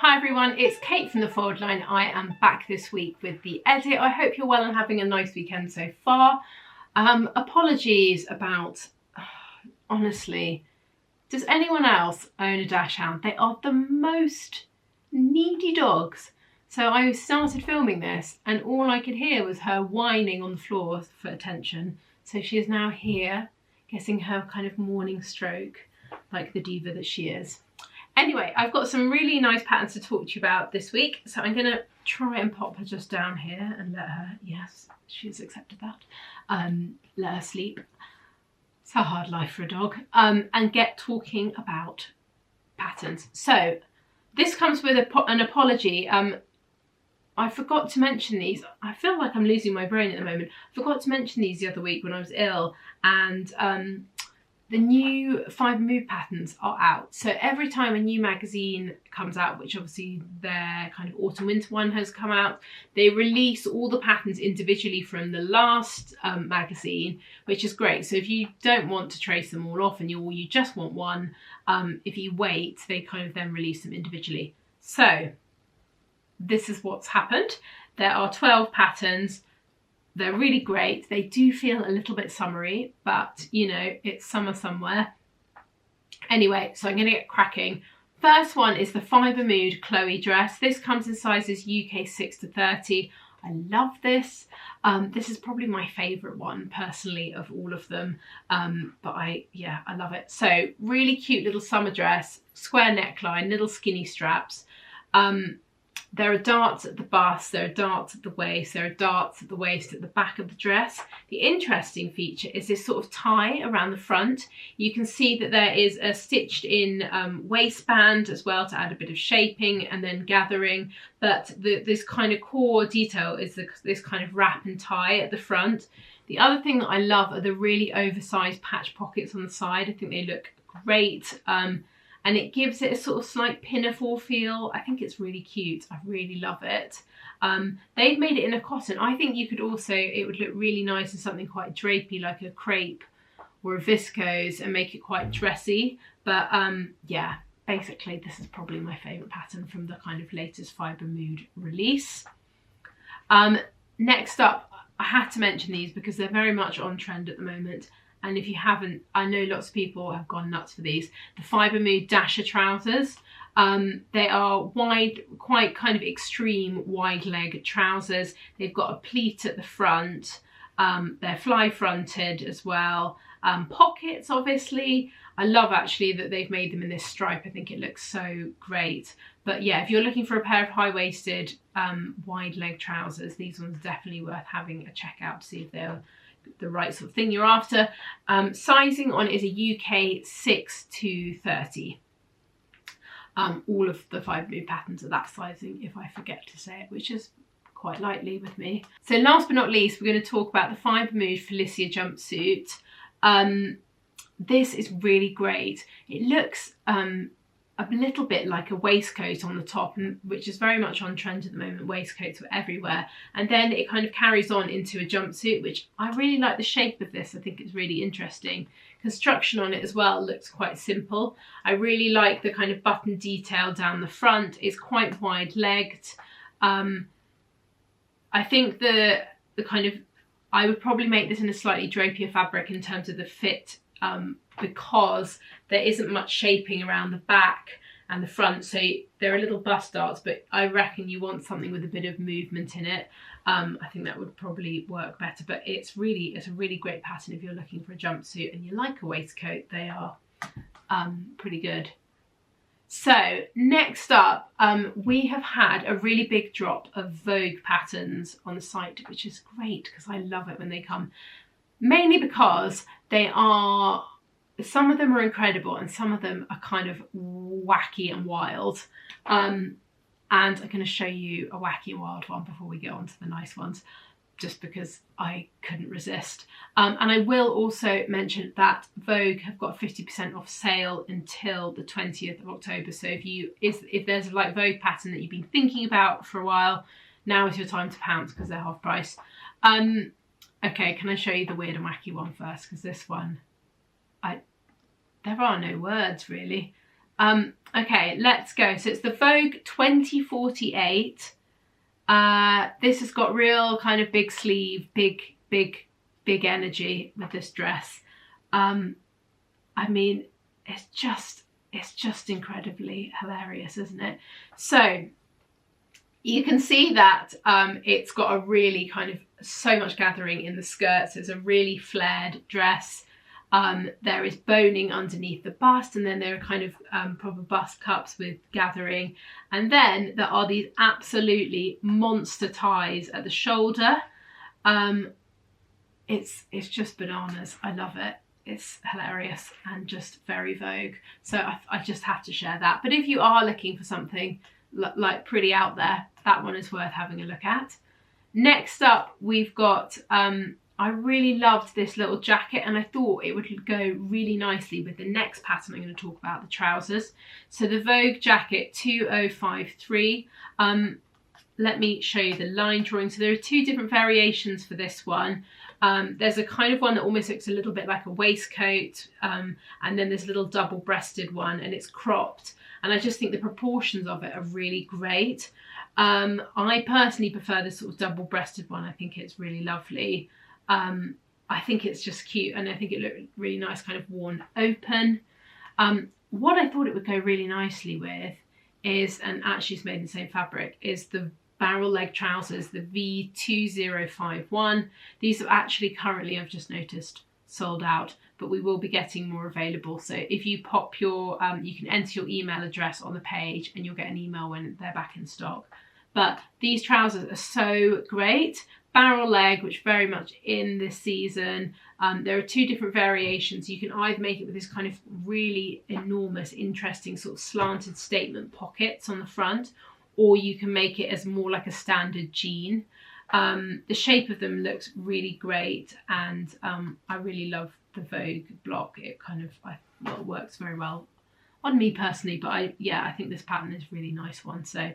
Hi everyone, it's Kate from the Forward Line. I am back this week with the edit. I hope you're well and having a nice weekend so far. Apologies about, honestly, does anyone else own a dachshund? They are the most needy dogs. So I started filming this and all I could hear was her whining on the floor for attention. So she is now here, getting her kind of morning stroke, like the diva that she is. Anyway, I've got some really nice patterns to talk to you about this week. So I'm going to try and pop her just down here and let her, yes, she's accepted that, let her sleep. It's a hard life for a dog. And get talking about patterns. So this comes with an apology. I forgot to mention these. I feel like I'm losing my brain at the moment. I forgot to mention these the other week when I was ill, and the new FiberMood patterns are out. So every time a new magazine comes out, which obviously their kind of autumn winter one has come out, they release all the patterns individually from the last magazine, which is great. So if you don't want to trace them all off and you just want one, if you wait, they kind of then release them individually. So this is what's happened. There are 12 patterns. They're really great. They do feel a little bit summery, but you know, it's summer somewhere. Anyway, so I'm gonna get cracking. First one is the FiberMood Chloe dress. This comes in sizes UK 6 to 30. I love this. This is probably my favorite one personally of all of them. But I love it. So really cute little summer dress, square neckline, little skinny straps. There are darts at the bust, there are darts at the waist, there are darts at the waist at the back of the dress. The interesting feature is this sort of tie around the front. You can see that there is a stitched in waistband as well to add a bit of shaping and then gathering. But this kind of core detail is this kind of wrap and tie at the front. The other thing that I love are the really oversized patch pockets on the side. I think they look great. And it gives it a sort of slight pinafore feel. I think it's really cute. I really love it. They've made it in a cotton. I think you could also, it would look really nice in something quite drapey, like a crepe or a viscose, and make it quite dressy. But yeah, basically this is probably my favorite pattern from the kind of latest FiberMood release. Next up, I had to mention these because they're very much on trend at the moment. And if you haven't, I know lots of people have gone nuts for these. The FiberMood Dasher trousers. They are wide, quite kind of extreme wide leg trousers. They've got a pleat at the front. They're fly fronted as well. Pockets, obviously. I love actually that they've made them in this stripe. I think it looks so great. But yeah, if you're looking for a pair of high-waisted wide leg trousers, these ones are definitely worth having a check out to see if they're the right sort of thing you're after. Sizing on is a UK 6 to 30. All of the FiberMood patterns are that sizing, if I forget to say it, which is quite likely with me. So last but not least, we're going to talk about the FiberMood Felicia jumpsuit. This is really great. It looks a little bit like a waistcoat on the top, which is very much on trend at the moment. Waistcoats are everywhere. And then it kind of carries on into a jumpsuit, which I really like the shape of this. I think it's really interesting. Construction on it as well looks quite simple. I really like the kind of button detail down the front. It's quite wide-legged. I think the kind of, I would probably make this in a slightly drapier fabric in terms of the fit, because there isn't much shaping around the back and the front, so there are little bust darts, but I reckon you want something with a bit of movement in it. I think that would probably work better, but it's a really great pattern if you're looking for a jumpsuit and you like a waistcoat. They are pretty good. So next up, we have had a really big drop of Vogue patterns on the site, which is great because I love it when they come. Mainly because they are, some of them are incredible and some of them are kind of wacky and wild. And I'm going to show you a wacky and wild one before we get on to the nice ones, just because I couldn't resist. And I will also mention that Vogue have got 50% off sale until the 20th of October. So if there's a like Vogue pattern that you've been thinking about for a while, now is your time to pounce because they're half price. Okay, can I show you the weird and wacky one first? Because this one, there are no words really. Okay, let's go. So it's the Vogue 2048. This has got real kind of big sleeve, big energy with this dress. I mean, it's just incredibly hilarious, isn't it? So you can see that it's got a really kind of so much gathering in the skirts. It's a really flared dress. There is boning underneath the bust, and then there are kind of proper bust cups with gathering. And then there are these absolutely monster ties at the shoulder. It's just bananas. I love it. It's hilarious and just very Vogue. So I just have to share that. But if you are looking for something like pretty out there, that one is worth having a look at. Next up, we've got, I really loved this little jacket, and I thought it would go really nicely with the next pattern I'm going to talk about, the trousers. So the Vogue jacket 2053. Let me show you the line drawing. So there are two different variations for this one. There's a kind of one that almost looks a little bit like a waistcoat, and then there's a little double-breasted one, and it's cropped. And I just think the proportions of it are really great. I personally prefer this sort of double-breasted one. I think it's really lovely. I think it's just cute, and I think it looked really nice, kind of worn open. What I thought it would go really nicely with is, and actually it's made in the same fabric, is the barrel leg trousers, the V2051. These are actually currently, I've just noticed, sold out, but we will be getting more available. So if you pop your, you can enter your email address on the page and you'll get an email when they're back in stock. But these trousers are so great. Barrel leg, which very much in this season. There are two different variations. You can either make it with this kind of really enormous, interesting sort of slanted statement pockets on the front, or you can make it as more like a standard jean. The shape of them looks really great, and I really love the Vogue block. It kind of well, works very well on me personally, but I think this pattern is a really nice one. So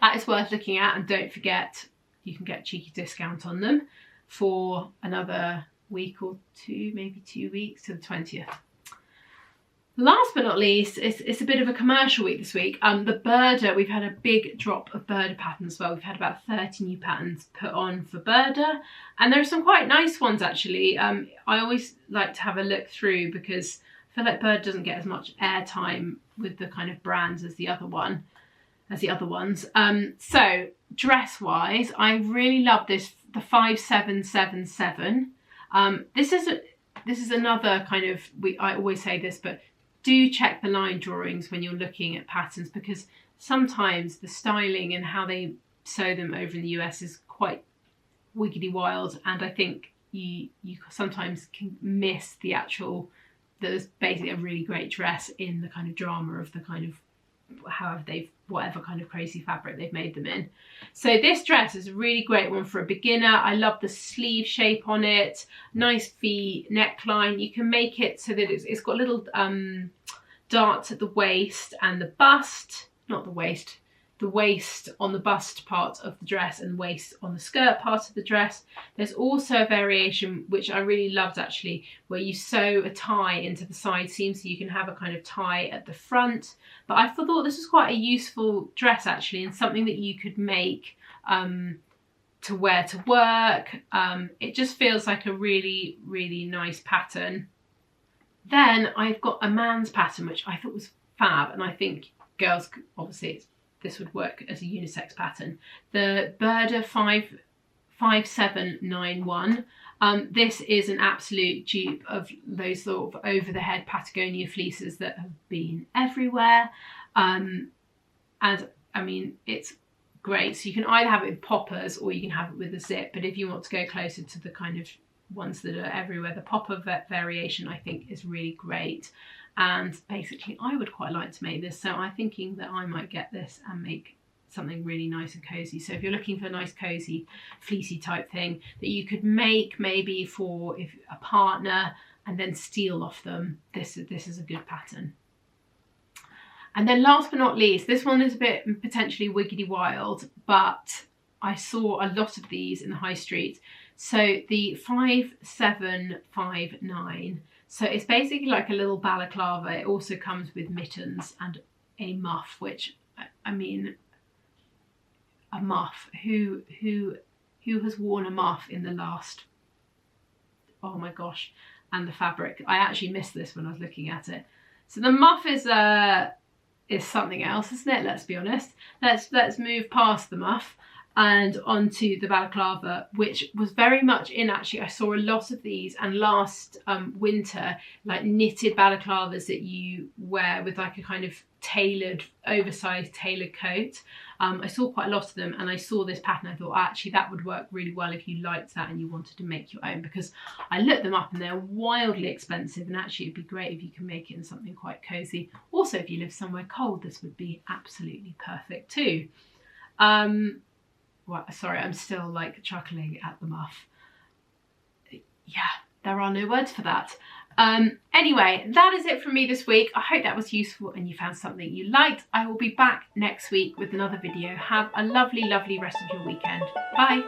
that is worth looking at, and don't forget you can get a cheeky discount on them for another week or two, maybe 2 weeks, to the 20th. Last but not least, it's a bit of a commercial week this week. The Burer, we've had a big drop of Burer patterns as well. We've had about 30 new patterns put on for Burer, and there are some quite nice ones actually. I always like to have a look through because I feel like Burer doesn't get as much airtime with the kind of brands as the other ones. So dress-wise, I really love this, the 5777. This is another kind of, I always say this, but do check the line drawings when you're looking at patterns, because sometimes the styling and how they sew them over in the US is quite wiggity wild, and I think you sometimes can miss the actual, there's basically a really great dress in the kind of drama of the kind of whatever kind of crazy fabric they've made them in. So this dress is a really great one for a beginner. I love the sleeve shape on it, nice V neckline. You can make it so that it's got little darts at the waist and the bust, not the waist on the bust part of the dress and waist on the skirt part of the dress. There's also a variation which I really loved actually, where you sew a tie into the side seam so you can have a kind of tie at the front. But I thought this was quite a useful dress actually, and something that you could make to wear to work. It just feels like a really, really nice pattern. Then I've got a man's pattern which I thought was fab, and I think girls, obviously this would work as a unisex pattern. The Burer 5791. This is an absolute dupe of those sort of over-the-head Patagonia fleeces that have been everywhere. And I mean, it's great. So you can either have it with poppers or you can have it with a zip. But if you want to go closer to the kind of ones that are everywhere, the popper variation I think is really great. And basically I would quite like to make this, so I'm thinking that I might get this and make something really nice and cozy. So if you're looking for a nice cozy fleecy type thing that you could make maybe for a partner and then steal off them, this is a good pattern. And then last but not least, this one is a bit potentially wiggity wild, but I saw a lot of these in the high street. So the 5759. So it's basically like a little balaclava. It also comes with mittens and a muff, which, I mean, a muff. Who has worn a muff in the last, oh my gosh, and the fabric. I actually missed this when I was looking at it. So the muff is something else, isn't it? Let's be honest. Let's move past the muff and onto the balaclava, which was very much in, actually. I saw a lot of these, and last winter, like knitted balaclavas that you wear with like a kind of tailored, oversized tailored coat. I saw quite a lot of them, and I saw this pattern. I thought, actually, that would work really well if you liked that and you wanted to make your own, because I looked them up and they're wildly expensive, and actually it'd be great if you can make it in something quite cozy. Also, if you live somewhere cold, this would be absolutely perfect too. Well, sorry, I'm still like chuckling at the muff. Yeah, there are no words for that. Anyway, that is it from me this week. I hope that was useful and you found something you liked. I will be back next week with another video. Have a lovely, lovely rest of your weekend. Bye.